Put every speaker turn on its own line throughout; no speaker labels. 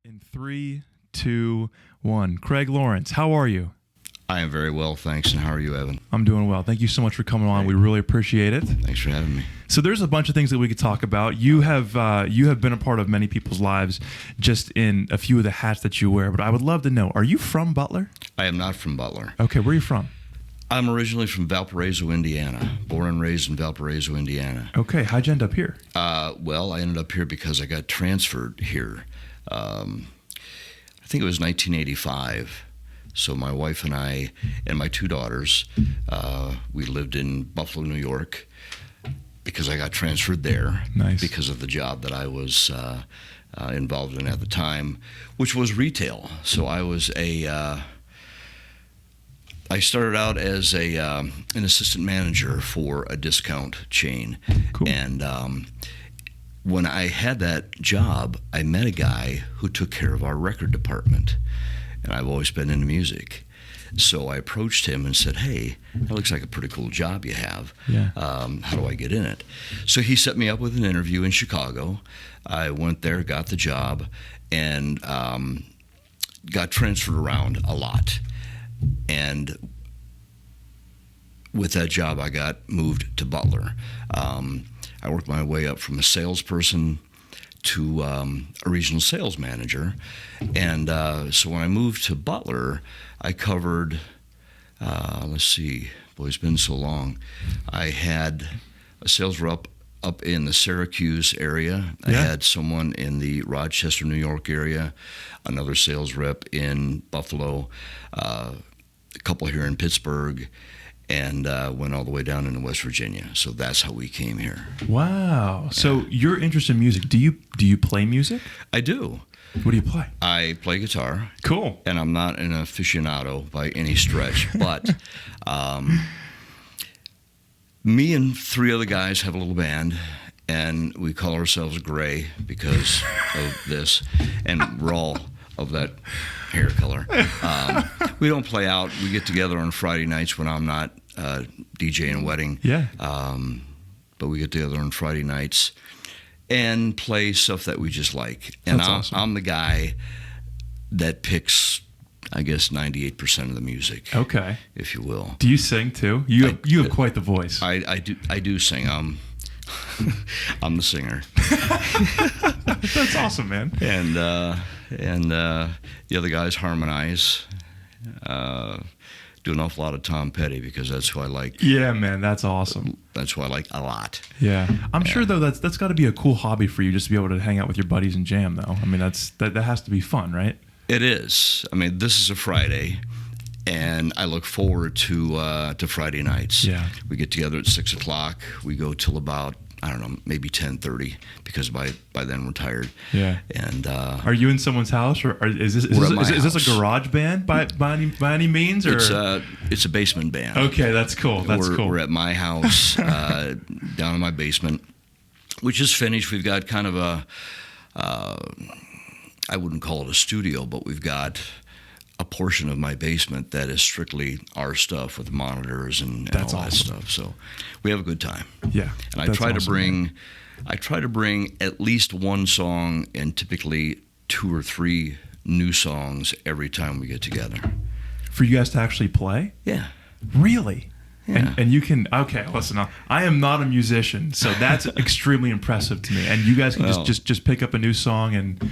In 3, 2, 1. Craig Lawrence, how are you?
I am very well, thanks. And how are you, Evan?
I'm doing well. Thank you so much for coming on. We really appreciate it.
Thanks for having me.
So there's a bunch of things that we could talk about. You have been a part of many people's lives just in a few of the hats that you wear. But I would love to know, are you from Butler?
I am not from Butler.
Okay, where are you from?
I'm originally from Valparaiso, Indiana. Born and raised in Valparaiso, Indiana.
Okay, how'd you end up here?
Well, I ended up here because I got transferred here. I think it was 1985. So my wife and I and my two daughters, we lived in Buffalo, New York, because I got transferred there.
Nice.
Because of the job that I was involved in at the time, which was retail. So I was I started out as an assistant manager for a discount chain.
Cool.
And when I had that job, I met a guy who took care of our record department. And I've always been into music. So I approached him and said, hey, that looks like a pretty cool job you have.
Yeah.
How do I get in it? So he set me up with an interview in Chicago. I went there, got the job, and got transferred around a lot. And with that job, I got moved to Butler. I worked my way up from a salesperson to a regional sales manager. And so when I moved to Butler, I covered, it's been so long. I had a sales rep up in the Syracuse area. I had someone in the Rochester, New York area, another sales rep in Buffalo, a couple here in Pittsburgh, and went all the way down into West Virginia. So that's how we came here.
Wow. So you're interested in music. Do you play music?
I do.
What do you play?
I play guitar.
Cool.
And I'm not an aficionado by any stretch, but me and three other guys have a little band, and we call ourselves Gray because of this, and we're all of that hair color. We don't play out. We get together on Friday nights when I'm not DJing a wedding.
Yeah.
But we get together on Friday nights and play stuff that we just like. And
That's awesome.
I'm the guy that picks, I guess, 98% of the music.
Okay.
If you will.
Do you sing too? You have quite the voice.
I do sing. I'm the singer.
That's awesome, man.
And the other guys harmonize. Do an awful lot of Tom Petty because that's who I like.
Yeah, man, that's awesome.
That's who I like a lot.
Yeah, I'm sure though that's got to be a cool hobby for you, just to be able to hang out with your buddies and jam. Though, I mean, that has to be fun, right?
It is. I mean, this is a Friday, and I look forward to Friday nights.
Yeah,
we get together at 6 o'clock. We go till about, I don't know, maybe 10:30 because by then we're tired.
Yeah.
And
are you in someone's house, or is this a garage band by any means, or
it's a basement band?
Okay, that's cool.
We're at my house down in my basement, which is finished. We've got kind of a I wouldn't call it a studio, but we've got a portion of my basement that is strictly our stuff with monitors and all that stuff. So we have a good time.
Yeah.
And I try to bring at least one song and typically 2 or 3 new songs every time we get together.
For you guys to actually play?
Yeah.
Really?
Yeah.
And you can, okay, listen, I am not a musician, so that's extremely impressive to me. And you guys can just pick up a new song and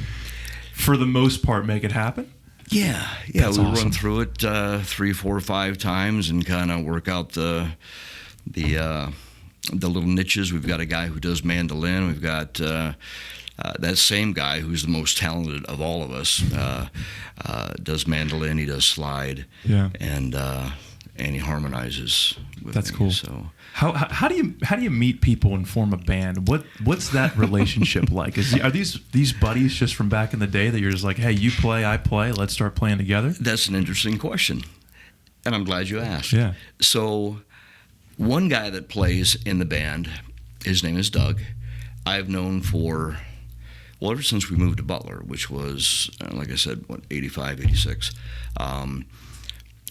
for the most part make it happen?
Yeah,
That's
we
awesome.
run through it 3, 4, 5 times and kind of work out the little niches. We've got a guy who does mandolin. We've got that same guy who's the most talented of all of us does mandolin. He does slide.
Yeah,
and he harmonizes with
That's
me,
cool.
So
how do you meet people and form a band? What's that relationship like? Are these buddies just from back in the day that you're just like, hey, you play, I play, let's start playing together?
That's an interesting question, and I'm glad you asked.
Yeah.
So one guy that plays in the band, his name is Doug. I've known ever since we moved to Butler, which was, like I said, 85, 86.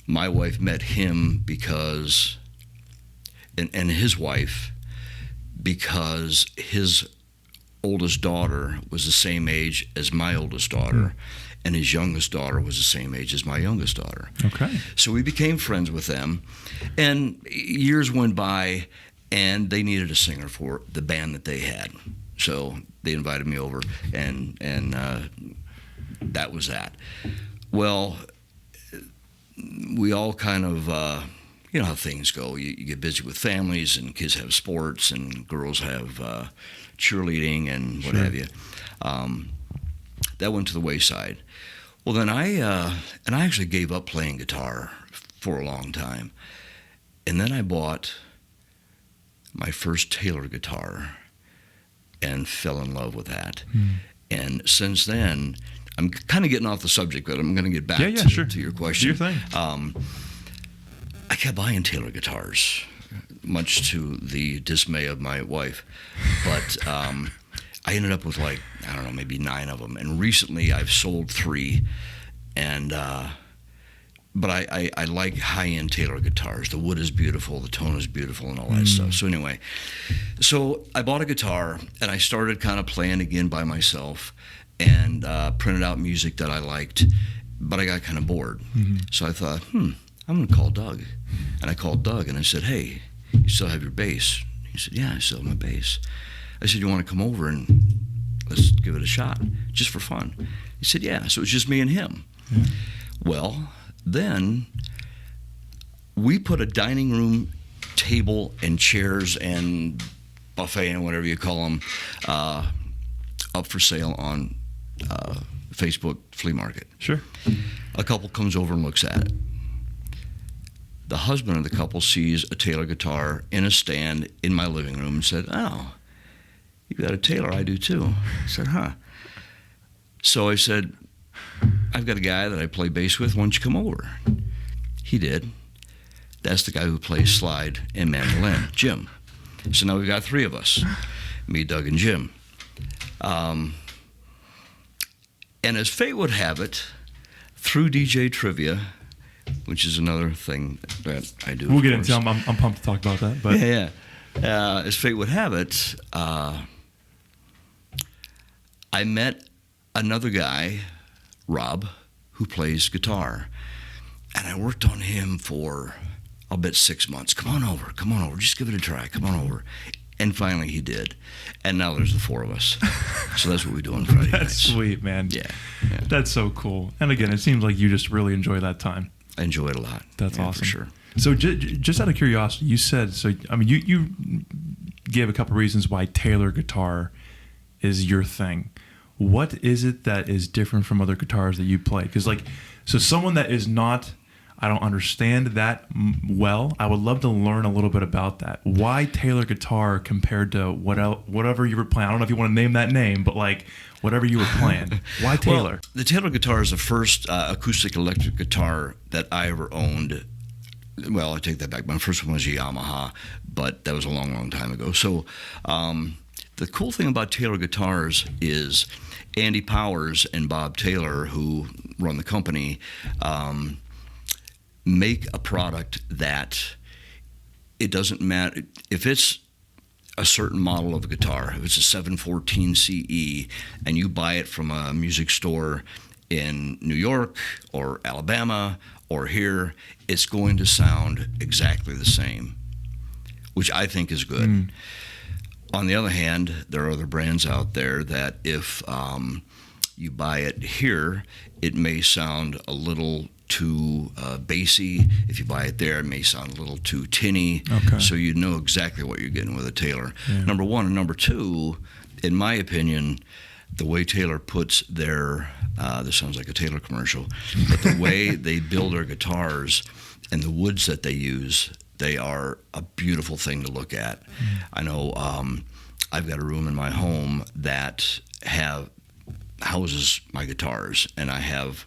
My wife met him because, and his wife, because his oldest daughter was the same age as my oldest daughter, and his youngest daughter was the same age as my youngest daughter.
Okay.
So we became friends with them, and years went by, and they needed a singer for the band that they had. So they invited me over, and that was that. Well, we all kind of, you know how things go. You get busy with families, and kids have sports, and girls have cheerleading and what have you. That went to the wayside. Well, then I actually gave up playing guitar for a long time. And then I bought my first Taylor guitar and fell in love with that. And since then, I'm kind of getting off the subject, but I'm going to get back to your question.
Do your thing.
I kept buying Taylor guitars, much to the dismay of my wife. But I ended up with maybe 9 of them. And recently I've sold 3. And but I like high-end Taylor guitars. The wood is beautiful, the tone is beautiful, and all that stuff. So anyway, I bought a guitar, and I started kind of playing again by myself, and printed out music that I liked, but I got kind of bored. So I thought, I'm going to call Doug. And I called Doug, and I said, hey, you still have your bass? He said, yeah, I still have my bass. I said, you want to come over and let's give it a shot, just for fun? He said, yeah. So it was just me and him. Well, then we put a dining room table and chairs and buffet and whatever you call them up for sale on Facebook flea market.
Sure.
A couple comes over and looks at it. The husband of the couple sees a Taylor guitar in a stand in my living room and said, oh, you got a Taylor? I do too. I said, huh. So I said, I've got a guy that I play bass with. Why don't you come over? He did. That's the guy who plays slide and mandolin, Jim. So now we've got 3 of us, me, Doug, and Jim. And as fate would have it, through DJ Trivia, which is another thing that I do.
We'll get into it. I'm pumped to talk about that. But
yeah. As fate would have it, I met another guy, Rob, who plays guitar. And I worked on him for, I'll bet 6 months. Come on over, just give it a try, come on over. And finally he did. And now there's the 4 of us. So that's what we do on Friday nights.
That's sweet, man.
Yeah.
That's so cool. And again, it seems like you just really enjoy that time.
I enjoy it a lot.
That's awesome.
For sure.
So just out of curiosity, you said, you gave a couple reasons why Taylor guitar is your thing. What is it that is different from other guitars that you play? Because so someone that is not, I don't understand that well, I would love to learn a little bit about that. Why Taylor guitar compared to whatever you were playing? I don't know if you want to name that name, but whatever you were playing. Why Taylor?
Well, the Taylor guitar is the first acoustic electric guitar that I ever owned. Well, I take that back. My first one was a Yamaha, but that was a long, long time ago. So the cool thing about Taylor guitars is Andy Powers and Bob Taylor, who run the company, make a product that it doesn't matter if it's a certain model of a guitar. If it's a 714 CE and you buy it from a music store in New York or Alabama or here, it's going to sound exactly the same, which I think is good. On the other hand, there are other brands out there that if you buy it here, it may sound a little too bassy. If you buy it there, it may sound a little too tinny.
Okay.
So you know exactly what you're getting with a Taylor.
Yeah.
Number one. And number two, in my opinion, the way Taylor puts their, this sounds like a Taylor commercial, but the way they build their guitars and the woods that they use, they are a beautiful thing to look at. I know I've got a room in my home that houses my guitars, and I have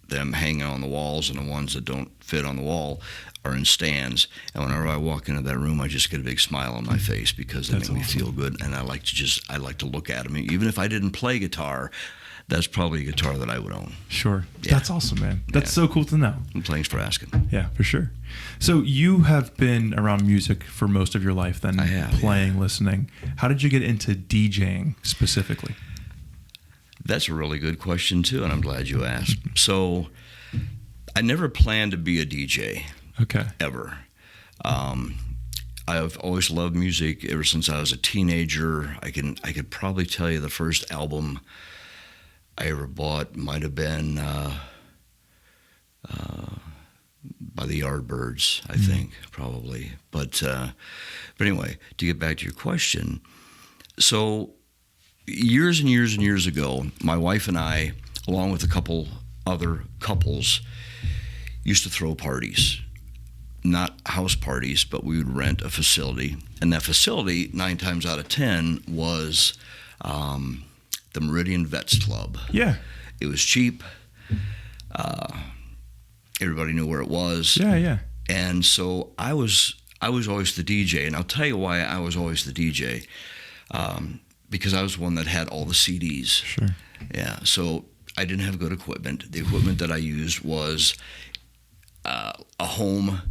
them hanging on the walls, and the ones that don't fit on the wall are in stands. And whenever I walk into that room, I just get a big smile on my face because they make me feel good, and I like to look at them. Even if I didn't play guitar, that's probably a guitar that I would own.
Sure.
Yeah.
That's awesome, man. That's so cool to know.
And thanks for asking.
Yeah, for sure. So you have been around music for most of your life then,
I have,
playing, listening. How did you get into DJing specifically?
That's a really good question, too, and I'm glad you asked. So I never planned to be a DJ,
Okay.
ever. I've always loved music ever since I was a teenager. I could probably tell you the first album I ever bought might have been by the Yardbirds, I think, probably. But anyway, to get back to your question, so years and years and years ago, my wife and I, along with a couple other couples, used to throw parties. Not house parties, but we would rent a facility. And that facility, 9 times out of 10, was the Meridian Vets Club.
Yeah.
It was cheap. Everybody knew where it was.
Yeah.
And so I was always the DJ. And I'll tell you why I was always the DJ. Because I was the one that had all the CDs.
Sure.
Yeah. So I didn't have good equipment. The equipment that I used was a home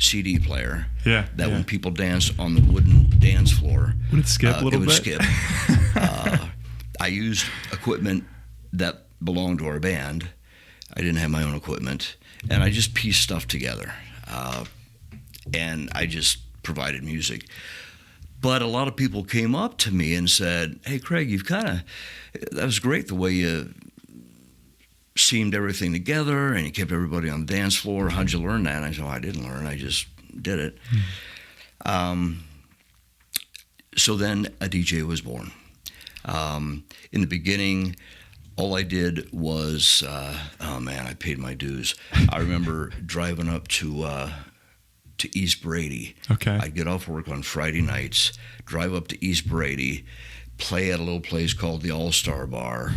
CD player.
Yeah.
That when people danced on the wooden dance floor,
would it skip a little bit?
It would skip. I used equipment that belonged to our band. I didn't have my own equipment, and I just pieced stuff together, and I just provided music. But a lot of people came up to me and said, "Hey, Craig, that was great the way you seamed everything together and you kept everybody on the dance floor. How'd you learn that?" And I said, "Oh, I didn't learn. I just did it." So then a DJ was born. In the beginning, all I did was, I paid my dues. I remember driving up to East Brady.
Okay.
I'd get off work on Friday nights, drive up to East Brady, play at a little place called the All-Star Bar,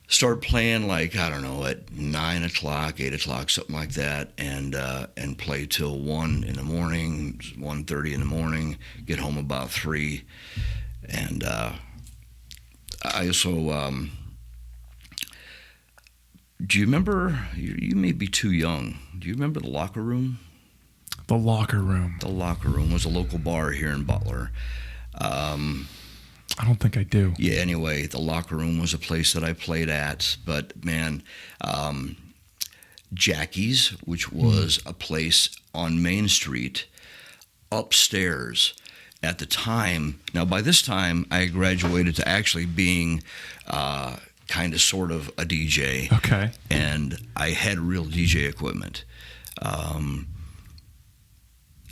start playing at 9 o'clock, 8 o'clock, something like that, and play till 1 in the morning, 1:30 in the morning, get home about 3. And I also, do you remember, you may be too young, do you remember the Locker Room?
The Locker Room.
The Locker Room was a local bar here in Butler.
I don't think I do.
Yeah, anyway, the Locker Room was a place that I played at. But, man, Jackie's, which was a place on Main Street, upstairs at the time. Now, by this time, I graduated to actually being kind of sort of a DJ.
Okay.
And I had real DJ equipment.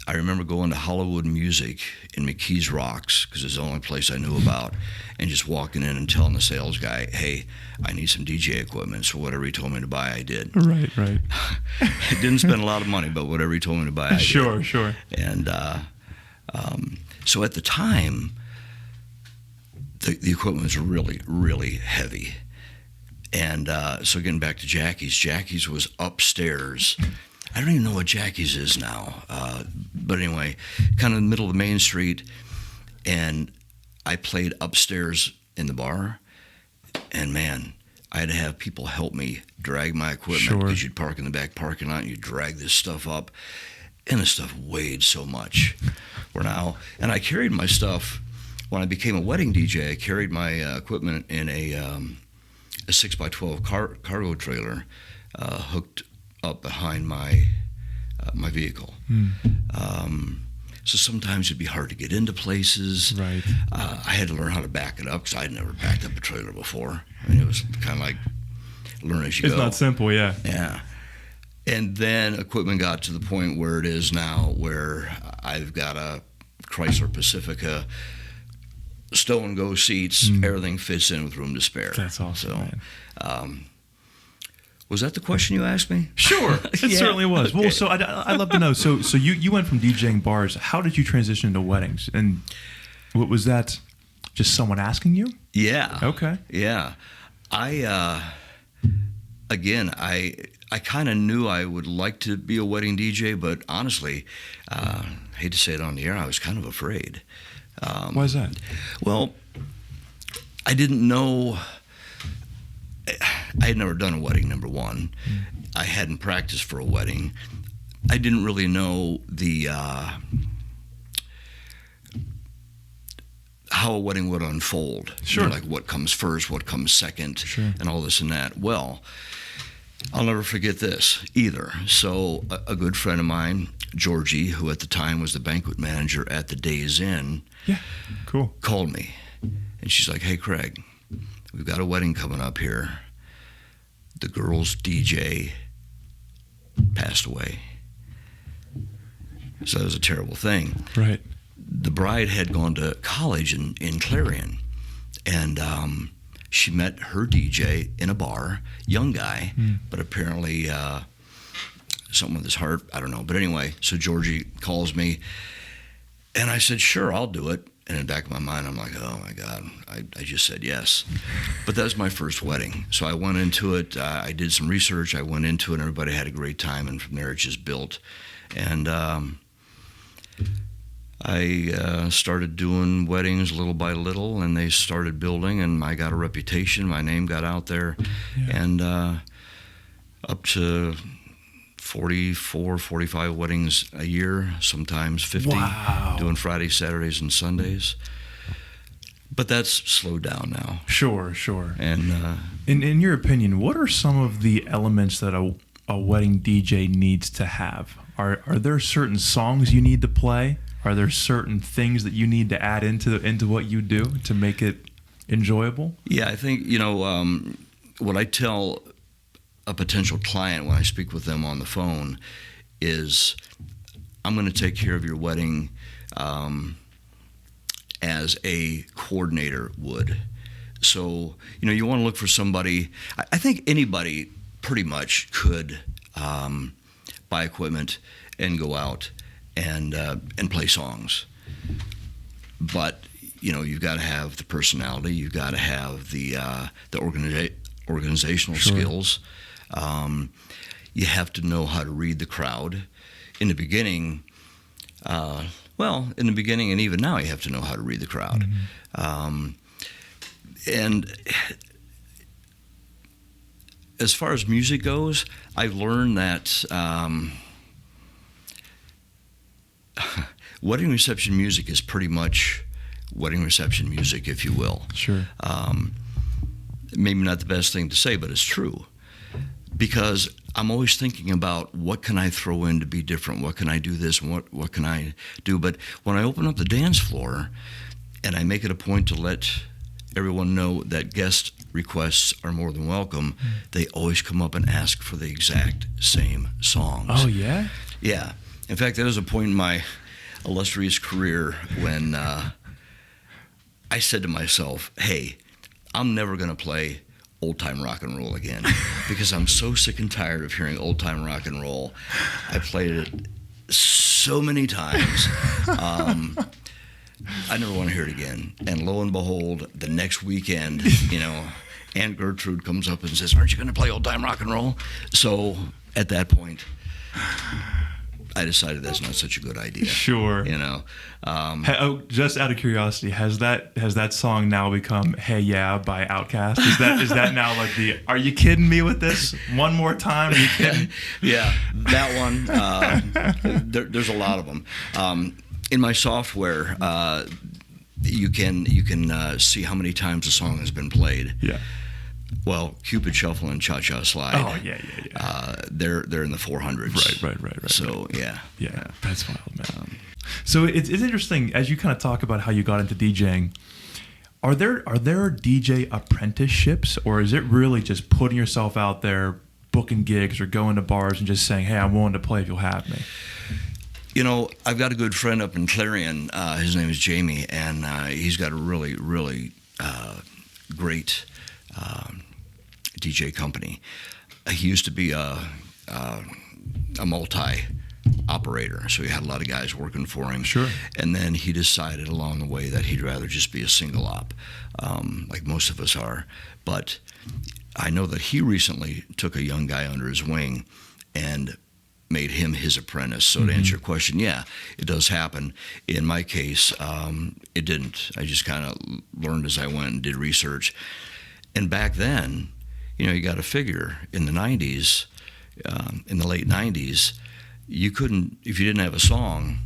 I remember going to Hollywood Music in McKees Rocks, because it's the only place I knew about, and just walking in and telling the sales guy, "Hey, I need some DJ equipment." So whatever he told me to buy, I did.
Right.
I didn't spend a lot of money, but whatever he told me to buy, I did.
Sure.
And so at the time, the equipment was really, really heavy. And so getting back to Jackie's was upstairs. I don't even know what Jackie's is now. But anyway, kind of in the middle of the Main Street. And I played upstairs in the bar. And, man, I had to have people help me drag my equipment. Because you'd park in the back parking lot and you'd drag this stuff up. And the stuff weighed so much. And I carried my stuff. When I became a wedding DJ, I carried my equipment in a 6x12 cargo trailer hooked up behind my vehicle. So sometimes it'd be hard to get into places.
Right.
I had to learn how to back it up because I'd never backed up a trailer before. I mean, it was kind of like learn as you go.
It's not simple, yeah.
Yeah. And then equipment got to the point where it is now, where I've got a Chrysler Pacifica, stow and go seats, everything fits in with room to spare.
That's awesome,
so,
man.
Was that the question you asked me?
Sure, it certainly was. Well, so I'd love to know. So you went from DJing bars. How did you transition into weddings? And what was that? Just someone asking you?
Yeah.
Okay.
Yeah. I kind of knew I would like to be a wedding DJ, but honestly, hate to say it on the air, I was kind of afraid.
Why is that?
Well, I didn't know I had never done a wedding, number one. I hadn't practiced for a wedding. I didn't really know how a wedding would unfold.
Sure.
You know, like what comes first, what comes second,
Sure.
and all this and that. Well, I'll never forget this either. So a good friend of mine, Georgie, who at the time was the banquet manager at the Days Inn,
Yeah. Cool.
called me. And she's like, "Hey, Craig, we've got a wedding coming up here. The girl's DJ passed away." So that was a terrible thing.
Right.
The bride had gone to college in Clarion, and she met her DJ in a bar, young guy, but apparently something with his heart, I don't know. But anyway, so Georgie calls me, and I said, "Sure, I'll do it." And in the back of my mind, I'm like, oh my God, I just said yes. But that was my first wedding. So I went into it, I did some research, I went into it, and everybody had a great time, and from there it just built. And I started doing weddings little by little, and they started building, and I got a reputation. My name got out there, and up to 44, 45 weddings a year, sometimes 50,
Wow.
doing Fridays, Saturdays, and Sundays. But that's slowed down now.
Sure. Sure.
And
In your opinion, what are some of the elements that a wedding DJ needs to have? Are there certain songs you need to play? Are there certain things that you need to add into what you do to make it enjoyable?
yeah, I think, what I tell a potential client when I speak with them on the phone is, I'm going to take care of your wedding as a coordinator would. So, you want to look for somebody. I think anybody pretty much could buy equipment and go out and play songs. But, you've got to have the personality. You've got to have the organizational
Sure.
skills. You have to know how to read the crowd. In the beginning, and even now, you have to know how to read the crowd. And as far as music goes, I've learned that wedding reception music is pretty much wedding reception music, if you will.
Sure.
Maybe not the best thing to say, but it's true. Because I'm always thinking about what can I throw in to be different? What can I do this? And what can I do? But when I open up the dance floor and I make it a point to let everyone know that guest requests are more than welcome, they always come up and ask for the exact same songs.
Oh, yeah?
Yeah. In fact, there was a point in my illustrious career when I said to myself, hey, I'm never going to play old-time rock and roll again because I'm so sick and tired of hearing old-time rock and roll. I played it so many times. I never want to hear it again. And lo and behold, the next weekend, Aunt Gertrude comes up and says, aren't you going to play old-time rock and roll? So at that point, I decided that's not such a good idea.
Sure. Just out of curiosity, has that song now become "Hey Yeah" by Outkast? Is that now like the? Are you kidding me with this? One more time? Are you kidding?
Yeah, that one. There's a lot of them. In my software, you can see how many times a song has been played.
Yeah.
Well, Cupid Shuffle and Cha Cha Slide.
Oh yeah.
They're in the 400s.
Right.
So yeah,
that's wild, man. So it's interesting as you kind of talk about how you got into DJing. Are there DJ apprenticeships, or is it really just putting yourself out there, booking gigs, or going to bars and just saying, "Hey, I'm willing to play if you'll have me"?
I've got a good friend up in Clarion. His name is Jamie, and he's got a really, really great DJ company. He used to be a multi-operator, so he had a lot of guys working for him.
Sure.
And then he decided along the way that he'd rather just be a single op, like most of us are. But I know that he recently took a young guy under his wing and made him his apprentice. So to answer your question, yeah, it does happen. In my case, it didn't. I just kind of learned as I went and did research. And back then, you got to figure in the 90s, in the late 90s, you couldn't, if you didn't have a song,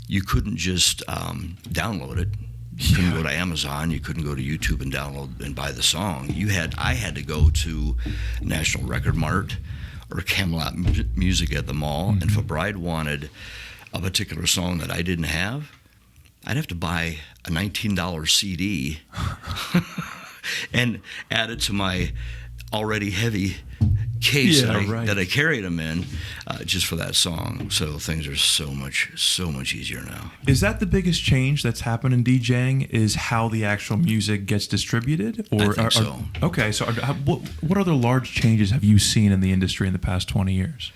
you couldn't just download it. You couldn't go to Amazon. You couldn't go to YouTube and download and buy the song. I had to go to National Record Mart or Camelot Music at the mall. And if a bride wanted a particular song that I didn't have, I'd have to buy a $19 CD and add it to my already heavy case that I carried them in, just for that song. So things are so much easier now.
Is that the biggest change that's happened in DJing? Is how the actual music gets distributed? Or
I think so.
Okay, so what other large changes have you seen in the industry in the past 20 years?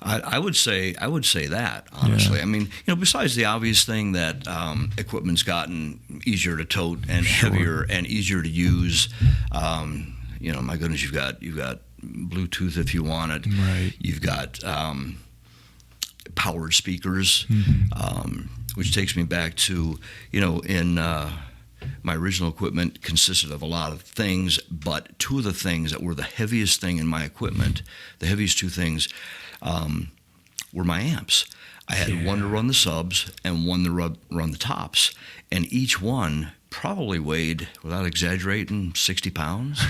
I would say that, honestly. Yeah. I mean, besides the obvious thing that equipment's gotten easier to tote and heavier and easier to use. My goodness, you've got Bluetooth if you want it.
Right.
You've got powered speakers, which takes me back to, in my original equipment consisted of a lot of things, but two of the things that were the heaviest thing in my equipment, the heaviest two things, were my amps. I had one to run the subs and one to run the tops, and each one probably weighed, without exaggerating, 60 pounds.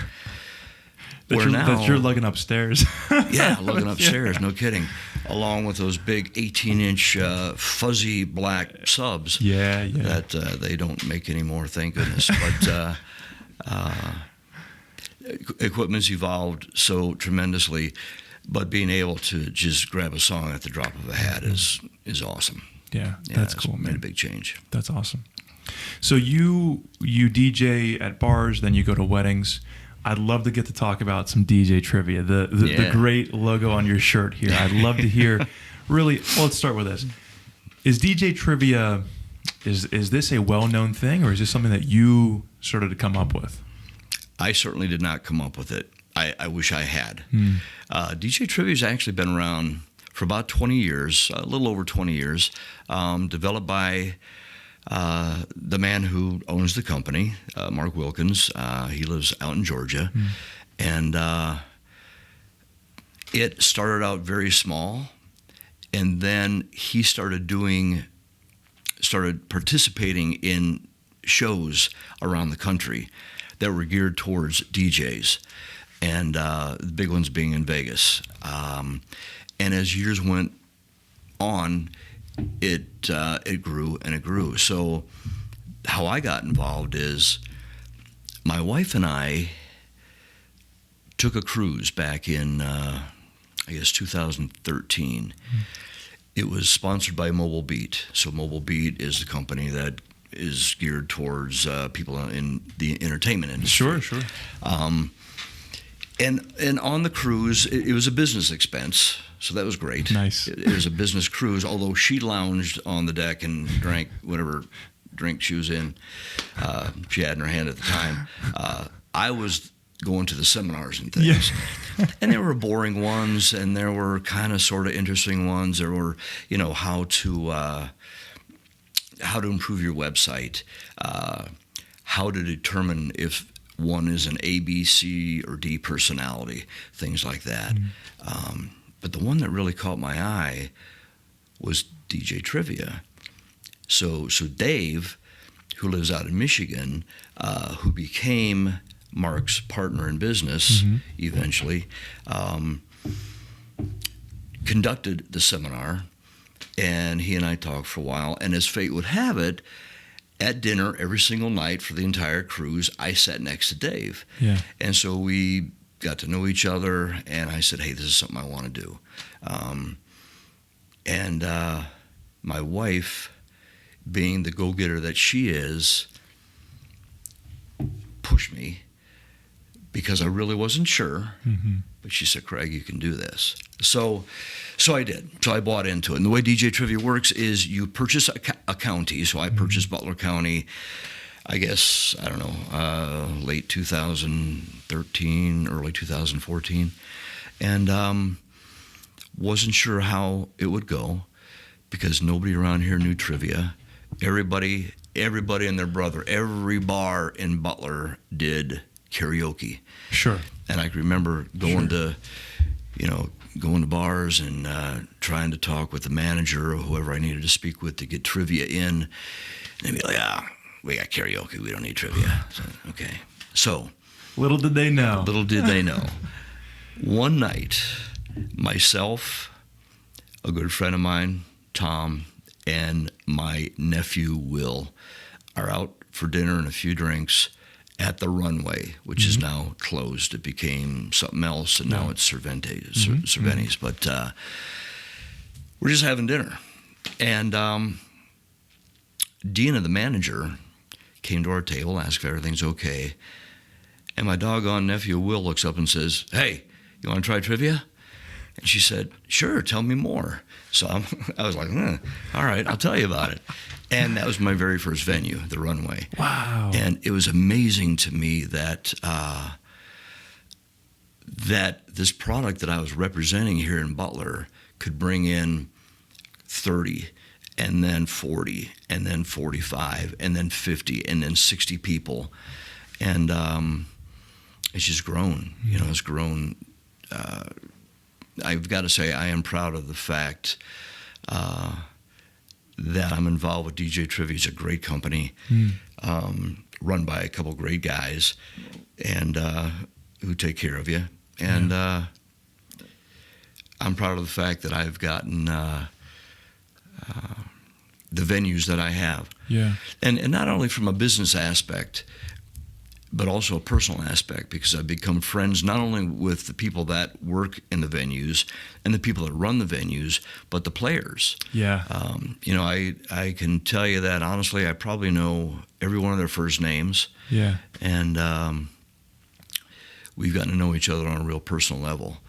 That you're lugging upstairs.
Yeah, lugging upstairs, no kidding. Along with those big 18-inch fuzzy black subs that they don't make anymore, thank goodness. But equipment's evolved so tremendously, but being able to just grab a song at the drop of a hat is awesome.
Yeah, that's cool, man.
Made a big change.
That's awesome. So you DJ at bars, then you go to weddings. I'd love to get to talk about some DJ trivia. The great logo on your shirt here. I'd love to hear. Really, let's start with this. Is DJ trivia, is this a well-known thing, or is this something that you started to come up with?
I certainly did not come up with it. I wish I had. DJ trivia has actually been around for about 20 years, a little over 20 years, developed by the man who owns the company, Mark Wilkins. He lives out in Georgia. And it started out very small, and then he started participating in shows around the country that were geared towards DJs, and the big ones being in Vegas. And as years went on, it grew and it grew. So how I got involved is my wife and I took a cruise back in, 2013. It was sponsored by Mobile Beat. So Mobile Beat is the company that is geared towards people in the entertainment industry.
Sure.
And on the cruise, it was a business expense, so that was great.
Nice.
It was a business cruise, although she lounged on the deck and drank whatever drink she was in. She had in her hand at the time. I was going to the seminars and things. Yeah. And there were boring ones, and there were kind of sort of interesting ones. There were, how to improve your website, how to determine if one is an A, B, C, or D personality, things like that. But the one that really caught my eye was DJ trivia. So Dave, who lives out in Michigan, who became Mark's partner in business eventually, conducted the seminar, and he and I talked for a while. And as fate would have it, at dinner every single night for the entire cruise, I sat next to Dave.
Yeah.
And so we got to know each other, and I said, hey, this is something I want to do. And my wife, being the go-getter that she is, pushed me because I really wasn't sure. But she said, Craig, you can do this. So I did. So I bought into it. And the way DJ Trivia works is you purchase a county. So I purchased Butler County, I guess, I don't know, late 2013, early 2014. And wasn't sure how it would go because nobody around here knew trivia. Everybody and their brother, every bar in Butler did karaoke.
Sure.
And I can remember going to bars and trying to talk with the manager or whoever I needed to speak with to get trivia in. And they'd be like, we got karaoke. We don't need trivia. So, okay. So.
Little did they know.
Little did they know. One night, myself, a good friend of mine, Tom, and my nephew, Will, are out for dinner and a few drinks at the Runway, which is now closed. It became something else, and now it's Cervantes. But we're just having dinner. And Dina, the manager, came to our table, asked if everything's okay. And my doggone nephew, Will, looks up and says, "Hey, you want to try trivia?" And she said, "Sure, tell me more." So I was like, all right, I'll tell you about it. And that was my very first venue, the Runway.
Wow.
And it was amazing to me that that this product that I was representing here in Butler could bring in 30 and then 40 and then 45 and then 50 and then 60 people. And it's just grown. It's grown. I've got to say I am proud of the fact that I'm involved with DJ Trivia. It's a great company, run by a couple great guys, and who take care of you. And I'm proud of the fact that I've gotten the venues that I have.
Yeah.
And not only from a business aspect, but also a personal aspect, because I've become friends not only with the people that work in the venues and the people that run the venues, but the players.
Yeah.
I can tell you that honestly, I probably know every one of their first names.
Yeah.
And we've gotten to know each other on a real personal level.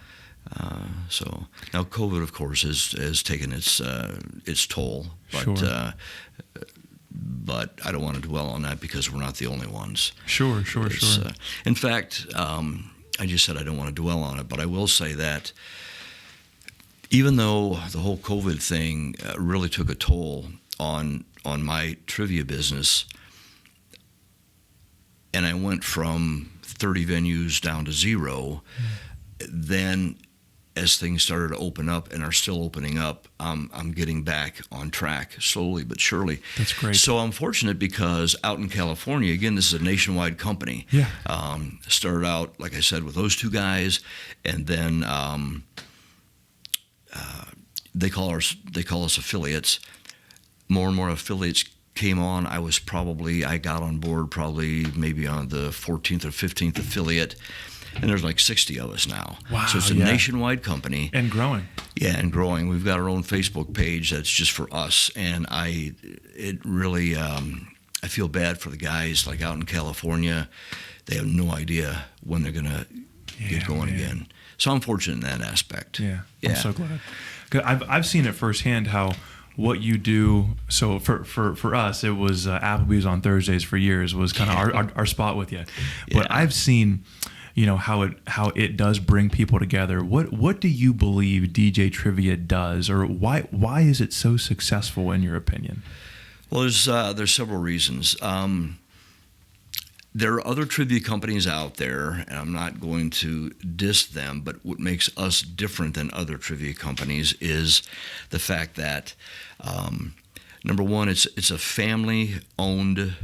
So now COVID, of course, has taken its toll, but
Sure.
But I don't want to dwell on that because we're not the only ones.
Sure.
In fact, I just said I don't want to dwell on it, but I will say that even though the whole COVID thing really took a toll on my trivia business, and I went from 30 venues down to 0, then as things started to open up and are still opening up, I'm getting back on track slowly but surely.
That's great.
So I'm fortunate because out in California, again, this is a nationwide company.
Yeah.
Started out, like I said, with those two guys, and then they call us affiliates. More and more affiliates came on. I got on board probably maybe on the 14th or 15th affiliate. And there's like 60 of us now.
Wow,
so it's a nationwide company.
And growing.
Yeah, and growing. We've got our own Facebook page that's just for us. And I feel bad for the guys like out in California. They have no idea when they're going to get going again. So I'm fortunate in that aspect.
Yeah. I'm so glad. 'Cause I've seen it firsthand how what you do. So for us, it was Applebee's on Thursdays for years was kind of our spot with you. But I've seen how it does bring people together. What do you believe DJ Trivia does, or why is it so successful in your opinion?
Well, there's several reasons. There are other trivia companies out there, and I'm not going to diss them, but what makes us different than other trivia companies is the fact that, number one, it's a family-owned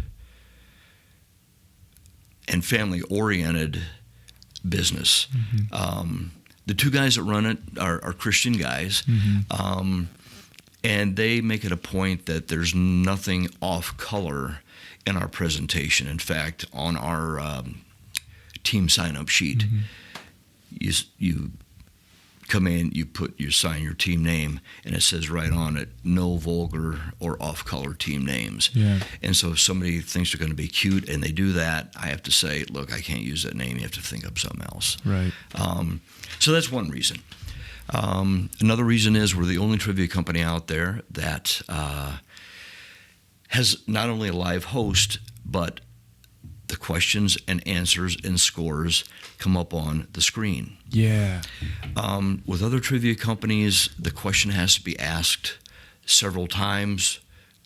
and family-oriented business. The two guys that run it are Christian guys, and they make it a point that there's nothing off-color in our presentation. In fact, on our team sign-up sheet, you come in, you sign your team name, and it says right on it, no vulgar or off-color team names.
Yeah.
And so if somebody thinks they're going to be cute and they do that, I have to say, look, I can't use that name. You have to think up something else.
Right.
So that's one reason. Another reason is we're the only trivia company out there that has not only a live host, but the questions and answers and scores come up on the screen.
Yeah.
With other trivia companies, the question has to be asked several times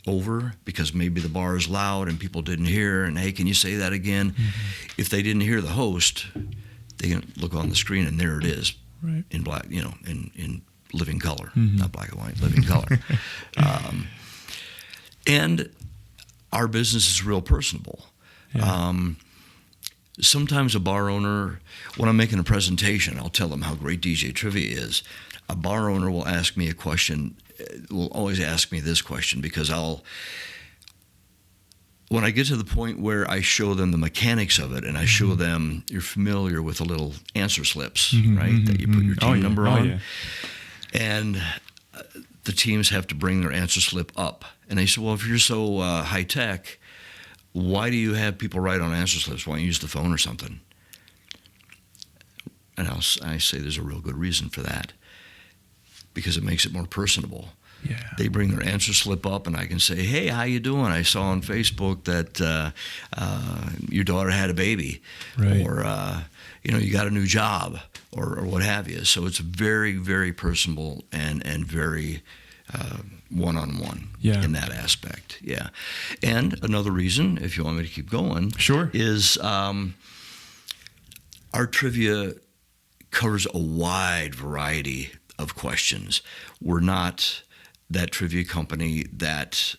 over because maybe the bar is loud and people didn't hear, and hey, can you say that again? If they didn't hear the host, they can look on the screen and there it is,
Right.
in black, in living color, not black and white, living color. And our business is real personable.
Yeah.
Sometimes a bar owner, when I'm making a presentation, I'll tell them how great DJ Trivia is. A bar owner will ask me a question, will always ask me this question, because when I get to the point where I show them the mechanics of it and I show them, you're familiar with the little answer slips, right, that you put your team number on.
Yeah.
And the teams have to bring their answer slip up. And they say, well, if you're so high tech, why do you have people write on answer slips? Why don't you use the phone or something? And I say there's a real good reason for that, because it makes it more personable.
Yeah.
They bring their answer slip up, and I can say, hey, how you doing? I saw on Facebook that your daughter had a baby,
Right.
or you got a new job, or what have you. So it's very, very personable and very one-on-one in that aspect. Yeah. And another reason, if you want me to keep going,
Sure.
is our trivia covers a wide variety of questions. We're not that trivia company that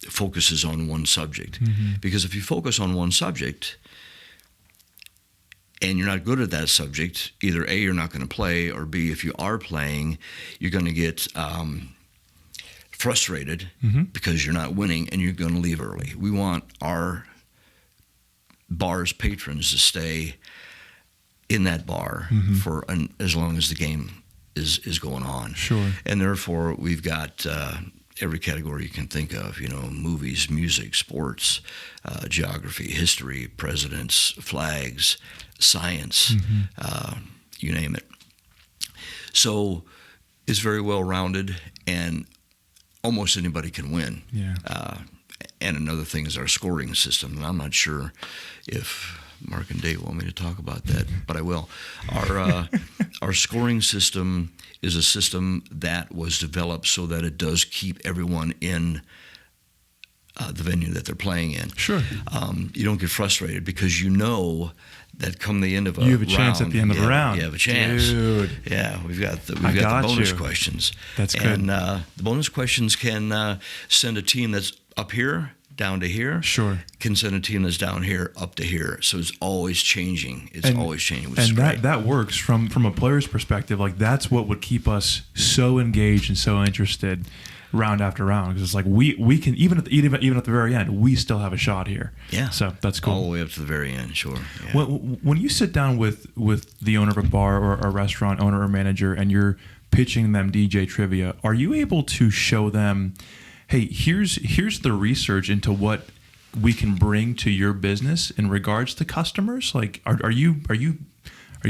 focuses on one subject. Because if you focus on one subject and you're not good at that subject, either A, you're not going to play, or B, if you are playing, you're going to get frustrated because you're not winning and you're going to leave early. We want our bar's patrons to stay in that bar for as long as the game is going on.
Sure.
And therefore, we've got every category you can think of, movies, music, sports, geography, history, presidents, flags, science, you name it. So it's very well-rounded, and almost anybody can win.
Yeah.
And another thing is our scoring system, and I'm not sure if Mark and Dave want me to talk about that, but I will. Our scoring system is a system that was developed so that it does keep everyone in the venue that they're playing in.
Sure.
You don't get frustrated because that come the end of a
You have a chance at the end of a round.
You have a chance.
Dude.
Yeah, we've got the
got
bonus
you.
questions.
That's good.
And the bonus questions can send a team that's up here down to here.
Sure.
Can send a team that's down here up to here. So it's always changing. It's always changing. Which is
And
great.
that works from a player's perspective. Like, that's what would keep us so engaged and so interested round after round, because it's like we can even at the very end, we still have a shot here.
Yeah.
So that's cool.
All the way up to the very end. Sure. Yeah.
When you sit down with the owner of a bar or a restaurant owner or manager, and you're pitching them DJ Trivia, are you able to show them, hey, here's the research into what we can bring to your business in regards to customers? Like, are you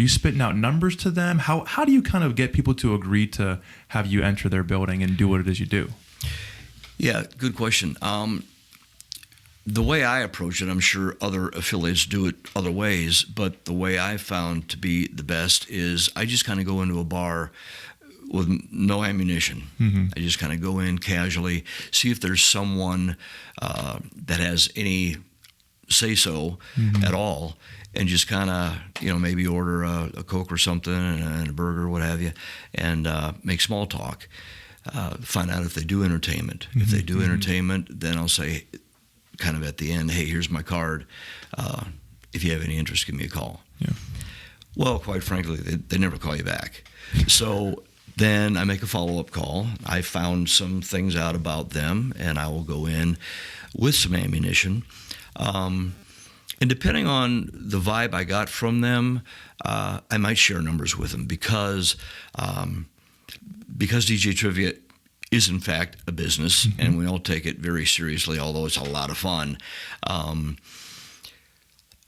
spitting out numbers to them? How do you kind of get people to agree to have you enter their building and do what it is you do?
Yeah, good question. The way I approach it, I'm sure other affiliates do it other ways, but the way I found to be the best is I just kind of go into a bar with no ammunition. I just kind of go in casually, see if there's someone that has any say-so at all, and just kind of, maybe order a Coke or something and a burger, what have you, and make small talk. Find out if they do entertainment. If they do entertainment, then I'll say, kind of at the end, hey, here's my card. If you have any interest, give me a call.
Yeah.
Well, quite frankly, they never call you back. So then I make a follow-up call. I found some things out about them, and I will go in with some ammunition. And depending on the vibe I got from them, I might share numbers with them because DJ Trivia is in fact a business, and we all take it very seriously, although it's a lot of fun.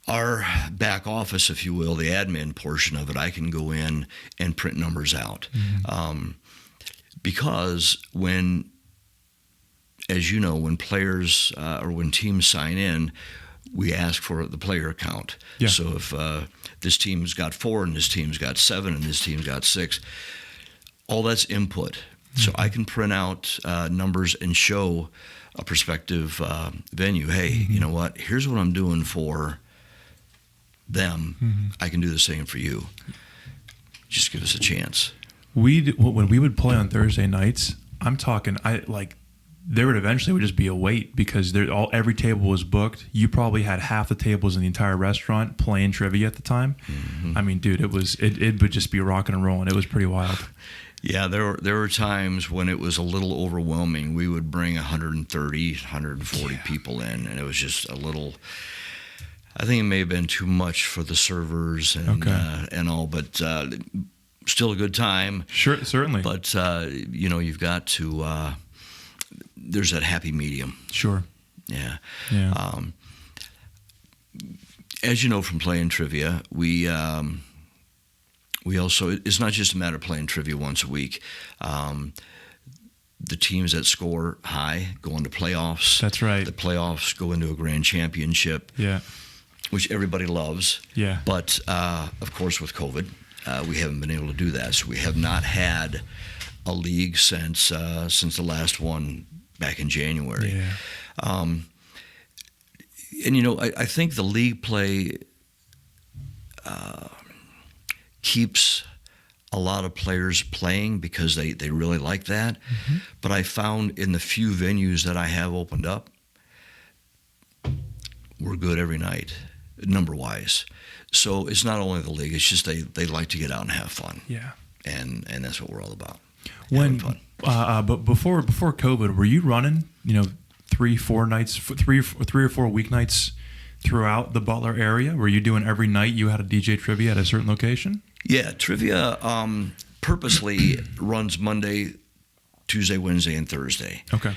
Our back office, if you will, the admin portion of it, I can go in and print numbers out. Because as you know, when players or when teams sign in, we ask for the player count.
Yeah.
So if this team's got 4 and this team's got 7 and this team's got 6, all that's input. So I can print out numbers and show a prospective venue, hey, you know what, here's what I'm doing for them, I can do the same for you. Just give us a chance.
When we would play on Thursday nights, I'm talking, there would eventually just be a wait because every table was booked. You probably had half the tables in the entire restaurant playing trivia at the time. Mm-hmm. I mean, dude, it would just be rocking and rolling. It was pretty wild.
Yeah, there were times when it was a little overwhelming. We would bring 130, 140 people in, and it was just a little. I think it may have been too much for the servers and all, but still a good time.
Sure, certainly.
But you've got to. There's that happy medium.
Sure.
Yeah.
Yeah.
As you know from playing trivia, we also, it's not just a matter of playing trivia once a week. The teams that score high go into playoffs.
That's right.
The playoffs go into a grand championship.
Yeah.
Which everybody loves.
Yeah.
But of course, with COVID, we haven't been able to do that. So we have not had a league since the last one back in January.
Yeah.
And I think the league play keeps a lot of players playing because they really like that. Mm-hmm. But I found in the few venues that I have opened up, we're good every night, number-wise. So it's not only the league, it's just they like to get out and have fun.
Yeah.
And that's what we're all about.
But before COVID, were you running, 3 or 4 weeknights throughout the Butler area? Were you doing every night you had a DJ trivia at a certain location?
Yeah, trivia purposely runs Monday, Tuesday, Wednesday, and Thursday.
Okay.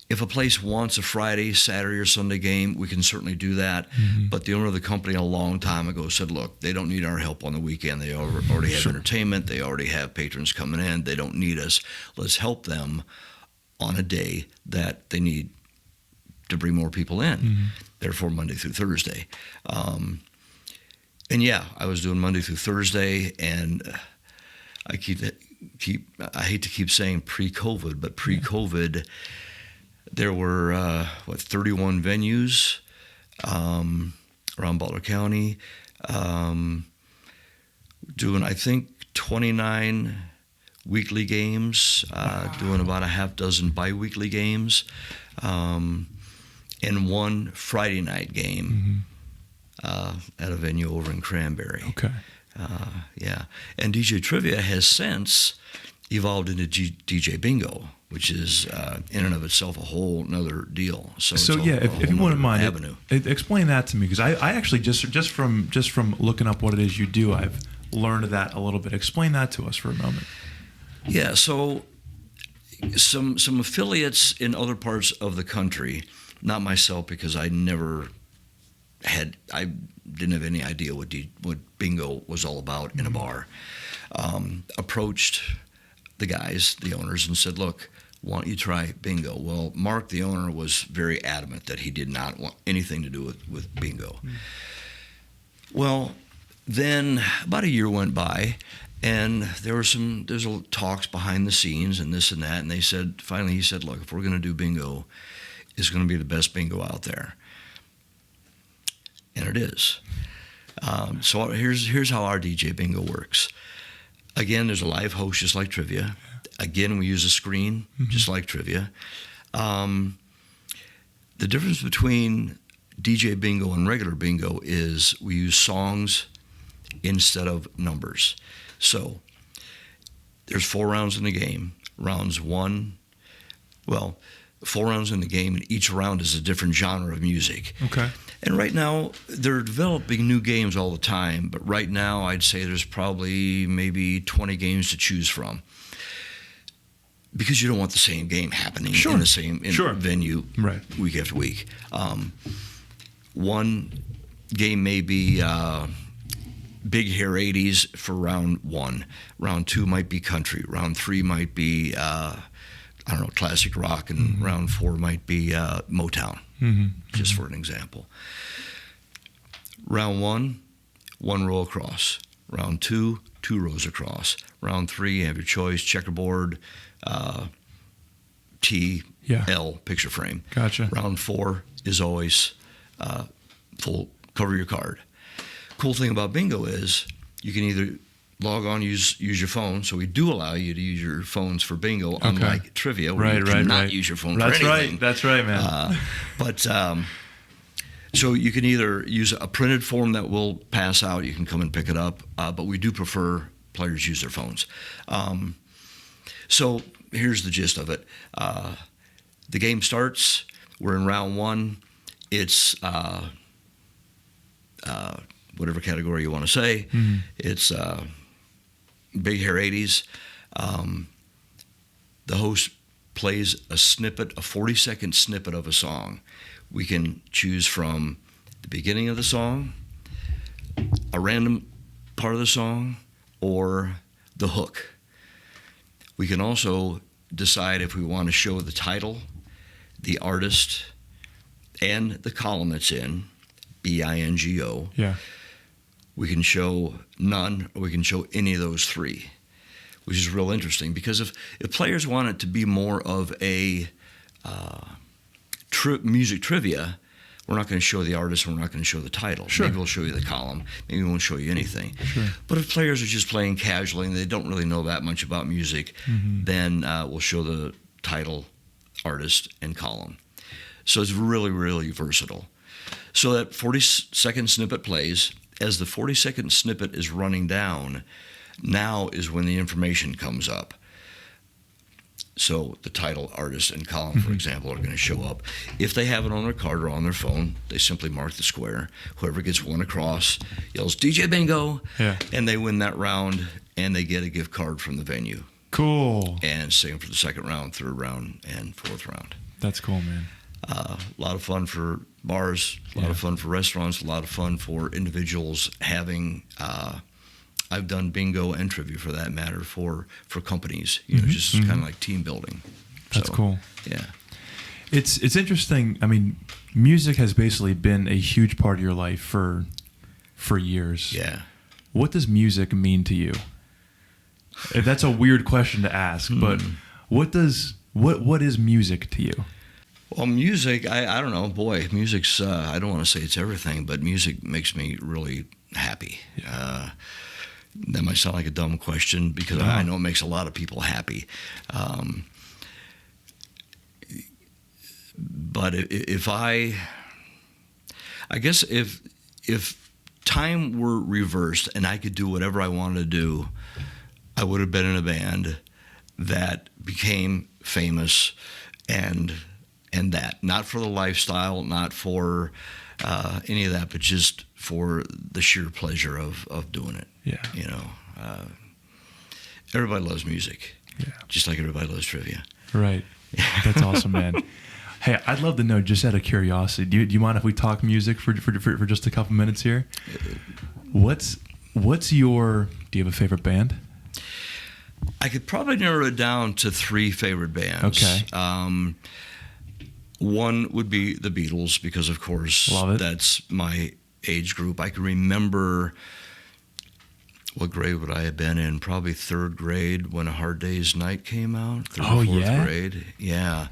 If a place wants a Friday, Saturday, or Sunday game, we can certainly do that. Mm-hmm. But the owner of the company a long time ago said, look, they don't need our help on the weekend. They already have entertainment. They already have patrons coming in. They don't need us. Let's help them on a day that they need to bring more people in. Mm-hmm. Therefore, Monday through Thursday. And yeah, I was doing Monday through Thursday, and I hate to keep saying pre-COVID, but pre-COVID, there were 31 venues around Butler County, doing I think 29 weekly games, doing about a half dozen bi-weekly games, and one Friday night game. Mm-hmm. At a venue over in Cranberry.
Okay.
Yeah. And DJ Trivia has since evolved into DJ Bingo, which is in and of itself a whole nother deal. So
yeah, if you wouldn't mind,
avenue.
Explain that to me, because I actually just from looking up what it is you do, I've learned that a little bit. Explain that to us for a moment.
Yeah. So some affiliates in other parts of the country, not myself because I didn't have any idea what bingo was all about in a bar, approached the owners, and said, look, why don't you try bingo? Well, Mark, the owner, was very adamant that he did not want anything to do with bingo. Mm. Well, then about a year went by, and there's talks behind the scenes and this and that, and he said, look, if we're going to do bingo, it's going to be the best bingo out there. And it is. So here's how our DJ Bingo works. Again, there's a live host just like trivia. Again, we use a screen just like trivia. The difference between DJ Bingo and regular bingo is we use songs instead of numbers. So there's 4 rounds in the game. 4 rounds in the game, and each round is a different genre of music.
Okay.
And right now, they're developing new games all the time, but right now I'd say there's probably maybe 20 games to choose from. Because you don't want the same game happening in the same venue week after week. One game may be Big Hair 80s for round 1. Round 2 might be country. Round 3 might be classic rock, and round 4 might be Motown, just for an example. Round 1, 1 row across. Round 2, 2 rows across. Round 3, you have your choice, checkerboard, T, L, picture frame.
Gotcha.
Round 4 is always full, cover your card. cool thing about bingo is you can either log on, use your phone. So we do allow you to use your phones for bingo, unlike trivia, where you cannot use your phone for anything.
That's right, man.
So you can either use a printed form that will pass out. You can come and pick it up. But we do prefer players use their phones. So here's the gist of it. The game starts. We're in round one. It's whatever category you want to say. Mm-hmm. It's Big Hair 80s. The host plays a snippet, a 40-second snippet of a song. We can choose from the beginning of the song, a random part of the song, or the hook. We can also decide if we want to show the title, the artist, and the column it's in, B-I-N-G-O.
Yeah.
We can show none, or we can show any of those three, which is real interesting, because if players want it to be more of a music trivia, we're not going to show the artist, and we're not going to show the title.
Sure.
Maybe we'll show you the column. Maybe we won't show you anything.
Sure.
But if players are just playing casually and they don't really know that much about music, mm-hmm. then we'll show the title, artist, and column. So it's really, really versatile. So that 40-second snippet plays. As the 40-second snippet is running down, now is when the information comes up. So the title, artist, and column, for example, are going to show up. If they have it on their card or on their phone, they simply mark the square. Whoever gets one across yells, DJ Bingo, and they win that round, and they get a gift card from the venue.
Cool.
And same for the second round, third round, and fourth round.
That's cool, man.
A lot of fun for bars, a lot of fun for restaurants, a lot of fun for individuals having... I've done bingo and trivia, for that matter, for companies. You know, just kind of like team building.
That's cool.
Yeah,
it's interesting. I mean, music has basically been a huge part of your life for years.
Yeah.
What does music mean to you? If that's a weird question to ask, but what is music to you?
Well, music, I don't know. Boy, music's. I don't want to say it's everything, but music makes me really happy. Yeah. That might sound like a dumb question, because I know it makes a lot of people happy. But if I guess if time were reversed and I could do whatever I wanted to do, I would have been in a band that became famous, and that, not for the lifestyle, not for any of that, but just for the sheer pleasure of doing it.
Yeah.
You know, everybody loves music.
Yeah.
Just like everybody loves trivia.
Right. That's awesome, man. Hey, I'd love to know, just out of curiosity, do you mind if we talk music for just a couple minutes here? What's your? Do you have a favorite band?
I could probably narrow it down to 3 favorite bands.
Okay.
One would be the Beatles, because of course that's my age group. I can remember, what grade would I have been in? Probably 3rd grade when A Hard Day's Night came out. 3rd or 4th grade. Yeah.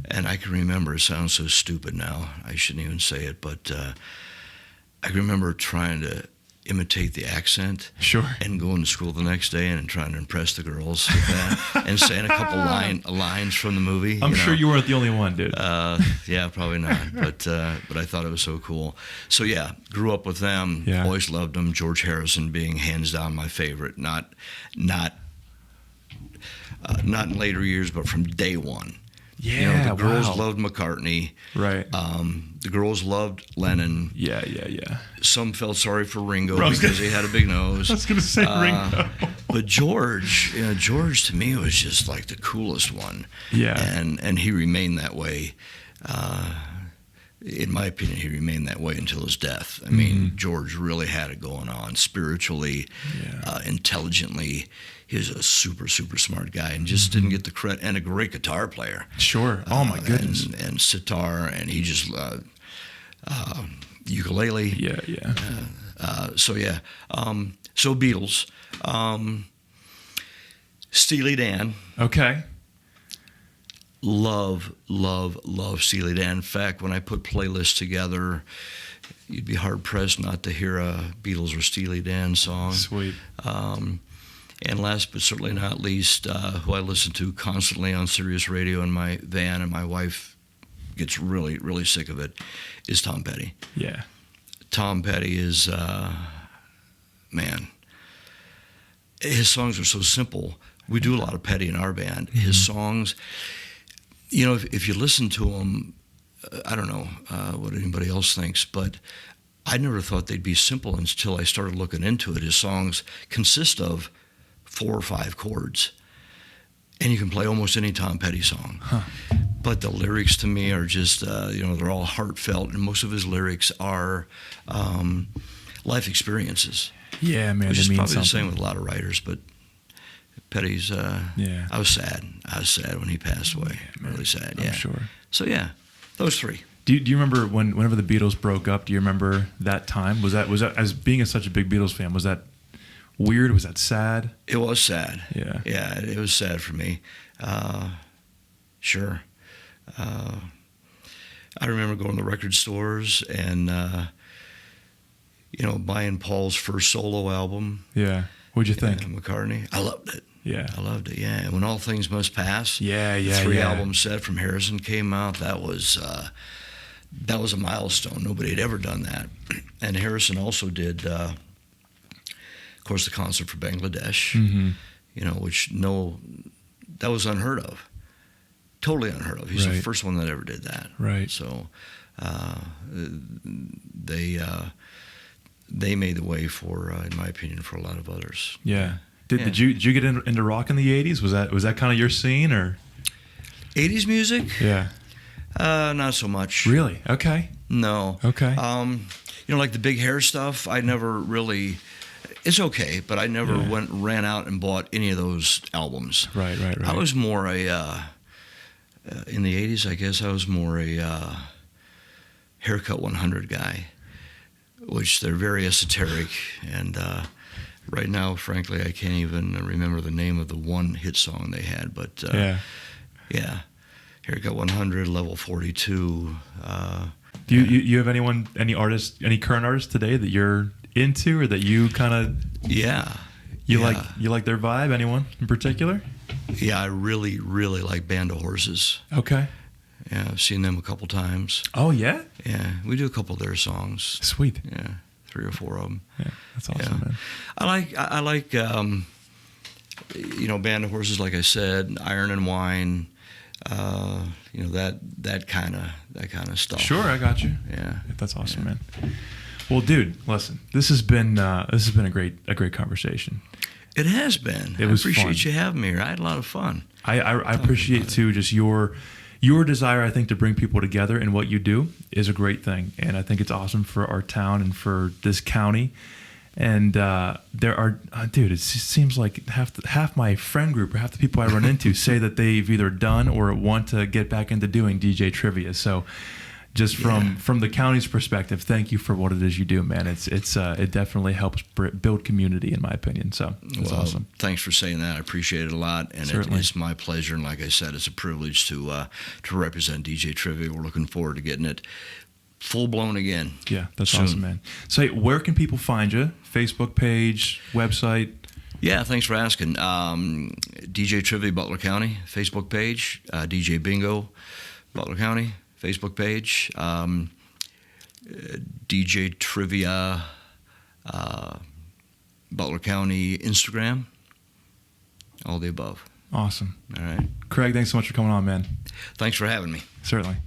And I can remember, it sounds so stupid now, I shouldn't even say it, but I can remember trying to imitate the accent.
Sure.
And going to school the next day and trying to impress the girls with that and saying a couple lines from the movie.
I'm sure you weren't the only one, dude.
Yeah, probably not. But I thought it was so cool. So yeah, grew up with them. Yeah. Always loved them. George Harrison being hands down my favorite. Not in later years, but from day one.
Yeah,
you know, the girls loved McCartney.
Right.
The girls loved Lennon.
Yeah.
Some felt sorry for Ringo because he had a big nose.
I was going to say Ringo.
But George to me was just like the coolest one.
Yeah.
And he remained that way. In my opinion, he remained that way until his death. I mean, George really had it going on spiritually, intelligently. He was a super, super smart guy and just didn't get the credit. And a great guitar player.
Sure. Oh, my goodness.
And sitar, and he just ukulele.
Yeah.
So Beatles. Steely Dan.
Okay.
Love Steely Dan. In fact, when I put playlists together, you'd be hard pressed not to hear a Beatles or Steely Dan song.
Sweet.
And last but certainly not least, who I listen to constantly on Sirius Radio in my van, and my wife gets really, really sick of it, is Tom Petty.
Yeah.
Tom Petty is, man, his songs are so simple. We do a lot of Petty in our band.
Mm-hmm.
His songs, you know, if you listen to them, I don't know what anybody else thinks, but I never thought they'd be simple until I started looking into it. His songs consist of 4 or 5 chords, and you can play almost any Tom Petty song.
Huh.
But the lyrics to me are just, they're all heartfelt, and most of his lyrics are life experiences.
Yeah, man.
Which
they
is
mean
probably
something.
the same with a lot of writers, but Petty's,
Yeah.
I was sad. I was sad when he passed away.
Man,
Really sad,
I'm
yeah.
sure.
So, yeah, those 3.
Do you remember whenever the Beatles broke up? Do you remember that time? Was that as being such a big Beatles fan? Was that weird? Was that sad?
It was sad.
Yeah.
Yeah, it was sad for me. Sure. I remember going to the record stores and, buying Paul's first solo album.
Yeah. What'd you think?
McCartney. I loved it.
Yeah.
I loved it, yeah. And When All Things Must Pass,
Yeah.
the 3-album set from Harrison came out. That was a milestone. Nobody had ever done that. And Harrison also did, of course, the concert for Bangladesh,
Mm-hmm.
which that was unheard of. Totally unheard of. He's the
Right.
first one that ever did that.
Right.
So they made the way for, in my opinion, for a lot of others.
Yeah. Did
Yeah.
you get into rock in the 80s? Was that kind of your scene or?
80s music?
Yeah.
Not so much.
Really? Okay.
No.
Okay.
Like the big hair stuff, I never really. It's okay, but I never
Yeah.
ran out and bought any of those albums.
Right.
I was more in the 80s, I guess I was more a Haircut 100 guy, which they're very esoteric. And right now, frankly, I can't even remember the name of the one hit song they had. But yeah, Haircut 100, Level 42.
Do you have any artists, any current artists today that you're into or that you kind of you like their vibe? Anyone in particular?
Yeah, I really, really like Band of Horses.
Okay.
Yeah, I've seen them a couple times.
Oh yeah.
Yeah, we do a couple of their songs.
Sweet.
Yeah, 3 or 4 of them.
Yeah, that's awesome, man.
I like Band of Horses, like I said, Iron and Wine. That kind of stuff.
Sure, I got you.
Yeah,
That's awesome, man. Well, dude, listen, this has been a great conversation.
it has been.
It was
I appreciate
fun.
you having me here. I had a lot of fun.
I appreciate too just your desire, I think, to bring people together, and what you do is a great thing, and I think it's awesome for our town and for this county. And there are, dude, it seems like half my friend group or half the people I run into say that they've either done or want to get back into doing DJ trivia. So just from the county's perspective, thank you for what it is you do, man. It definitely helps build community, in my opinion. So it's awesome.
Thanks for saying that. I appreciate it a lot, and
Certainly.
it's my pleasure. And like I said, it's a privilege to represent DJ Trivia. We're looking forward to getting it full blown again.
Yeah, that's
soon.
awesome, man. So hey, where can people find you? Facebook page, website?
Yeah, thanks for asking. DJ Trivia Butler County Facebook page, DJ Bingo Butler County Facebook page, DJ Trivia Butler County Instagram, all the above.
Awesome.
All right.
Craig, thanks so much for coming on, man.
Thanks for having me.
Certainly.